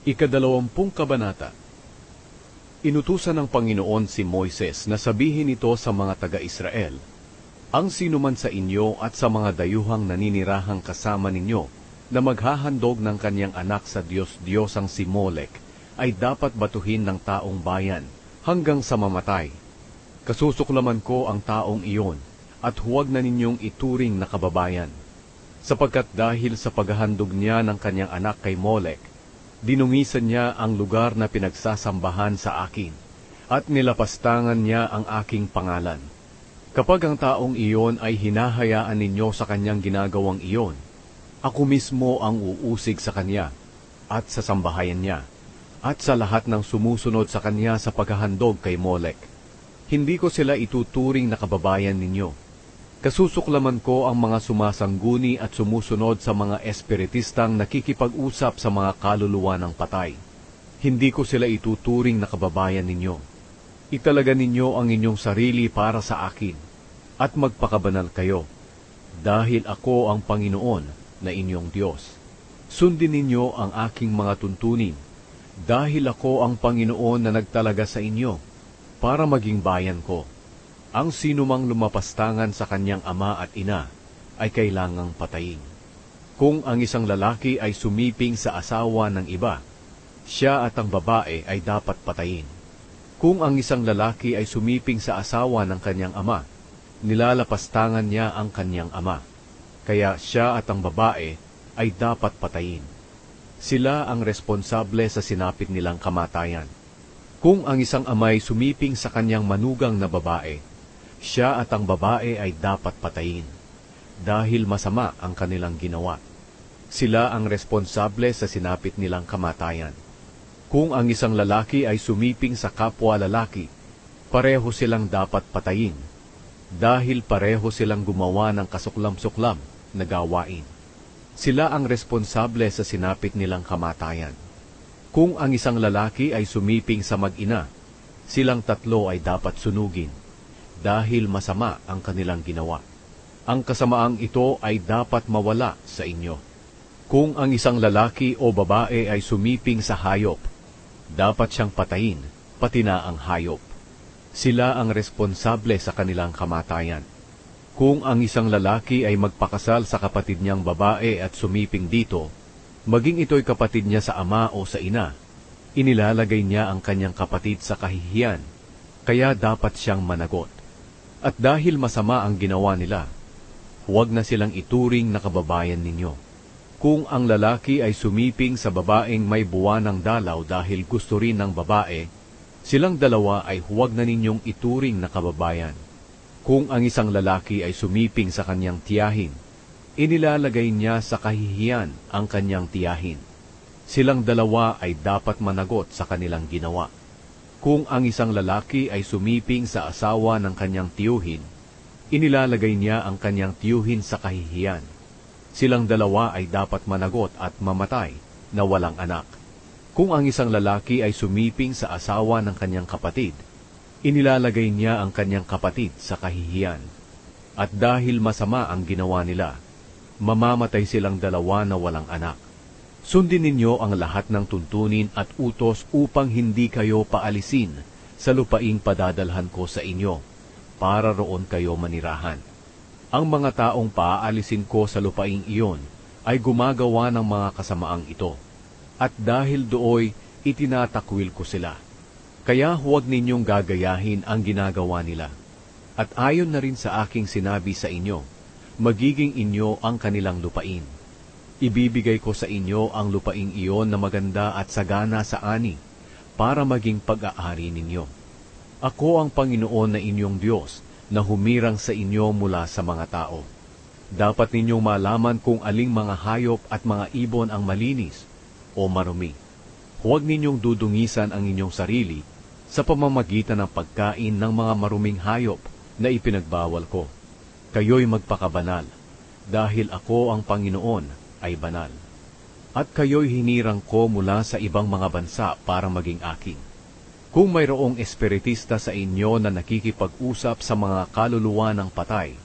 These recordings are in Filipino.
Ikadalawampung kabanata. Inutusan ng Panginoon si Moises na sabihin ito sa mga taga-Israel, ang sinuman sa inyo at sa mga dayuhang naninirahang kasama ninyo na maghahandog ng kanyang anak sa Diyos-Diyosang si Molek ay dapat batuhin ng taong bayan hanggang sa mamatay. Kasusuklaman ko ang taong iyon at huwag na ninyong ituring na kababayan, sapagkat dahil sa paghahandog niya ng kanyang anak kay Molek, dinungisan niya ang lugar na pinagsasambahan sa akin, at nilapastangan niya ang aking pangalan. Kapag ang taong iyon ay hinahayaan ninyo sa kanyang ginagawang iyon, ako mismo ang uusig sa kanya, at sa sambahayan niya, at sa lahat ng sumusunod sa kanya sa paghahandog kay Molek. Hindi ko sila ituturing na kababayan ninyo. Kasusuklaman ko ang mga sumasangguni at sumusunod sa mga espiritistang nakikipag-usap sa mga kaluluwa ng patay. Hindi ko sila ituturing na kababayan ninyo. Italaga ninyo ang inyong sarili para sa akin, at magpakabanal kayo, dahil ako ang Panginoon na inyong Diyos. Sundin ninyo ang aking mga tuntunin, dahil ako ang Panginoon na nagtalaga sa inyo, para maging bayan ko. Ang sinumang lumapastangan sa kanyang ama at ina ay kailangang patayin. Kung ang isang lalaki ay sumiping sa asawa ng iba, siya at ang babae ay dapat patayin. Kung ang isang lalaki ay sumiping sa asawa ng kanyang ama, nilalapastangan niya ang kanyang ama, kaya siya at ang babae ay dapat patayin. Sila ang responsable sa sinapit nilang kamatayan. Kung ang isang amay sumiping sa kanyang manugang na babae, siya at ang babae ay dapat patayin, dahil masama ang kanilang ginawa. Sila ang responsable sa sinapit nilang kamatayan. Kung ang isang lalaki ay sumiping sa kapwa lalaki, pareho silang dapat patayin, dahil pareho silang gumawa ng kasuklam-suklam na gawain. Sila ang responsable sa sinapit nilang kamatayan. Kung ang isang lalaki ay sumiping sa mag-ina, silang tatlo ay dapat sunugin, dahil masama ang kanilang ginawa. Ang kasamaang ito ay dapat mawala sa inyo. Kung ang isang lalaki o babae ay sumiping sa hayop, dapat siyang patayin, pati na ang hayop. Sila ang responsable sa kanilang kamatayan. Kung ang isang lalaki ay magpakasal sa kapatid niyang babae at sumiping dito, maging ito'y kapatid niya sa ama o sa ina, inilalagay niya ang kanyang kapatid sa kahihiyan, kaya dapat siyang managot. At dahil masama ang ginawa nila, huwag na silang ituring na kababayan ninyo. Kung ang lalaki ay sumiping sa babaeng may buwanang dalaw dahil gusto rin ng babae, silang dalawa ay huwag na ninyong ituring na kababayan. Kung ang isang lalaki ay sumiping sa kanyang tiyahin, inilalagay niya sa kahihiyan ang kanyang tiyahin. Silang dalawa ay dapat managot sa kanilang ginawa. Kung ang isang lalaki ay sumiping sa asawa ng kanyang tiyuhin, inilalagay niya ang kanyang tiyuhin sa kahihiyan. Silang dalawa ay dapat managot at mamatay na walang anak. Kung ang isang lalaki ay sumiping sa asawa ng kanyang kapatid, inilalagay niya ang kanyang kapatid sa kahihiyan. At dahil masama ang ginawa nila, mamamatay silang dalawa na walang anak. Sundin ninyo ang lahat ng tuntunin at utos upang hindi kayo paalisin sa lupaing padadalhan ko sa inyo, para roon kayo manirahan. Ang mga taong paaalisin ko sa lupaing iyon ay gumagawa ng mga kasamaang ito, at dahil dooy itinatakwil ko sila. Kaya huwag ninyong gagayahin ang ginagawa nila. At ayon na rin sa aking sinabi sa inyo, magiging inyo ang kanilang lupain. Ibibigay ko sa inyo ang lupaing iyon na maganda at sagana sa ani, para maging pag-aari ninyo. Ako ang Panginoon na inyong Diyos, na humirang sa inyo mula sa mga tao. Dapat ninyong malaman kung aling mga hayop at mga ibon ang malinis o marumi. Huwag ninyong dudungisan ang inyong sarili sa pamamagitan ng pagkain ng mga maruming hayop na ipinagbawal ko. Kayo'y magpakabanal, dahil ako ang Panginoon ay banal. At kayo'y hinirang ko mula sa ibang mga bansa para maging akin. Kung mayroong espiritista sa inyo na nakikipag-usap sa mga kaluluwa ng patay,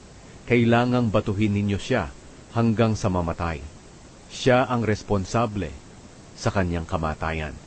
kailangang batuhin ninyo siya hanggang sa mamatay. Siya ang responsable. sa kanyang kamatayan.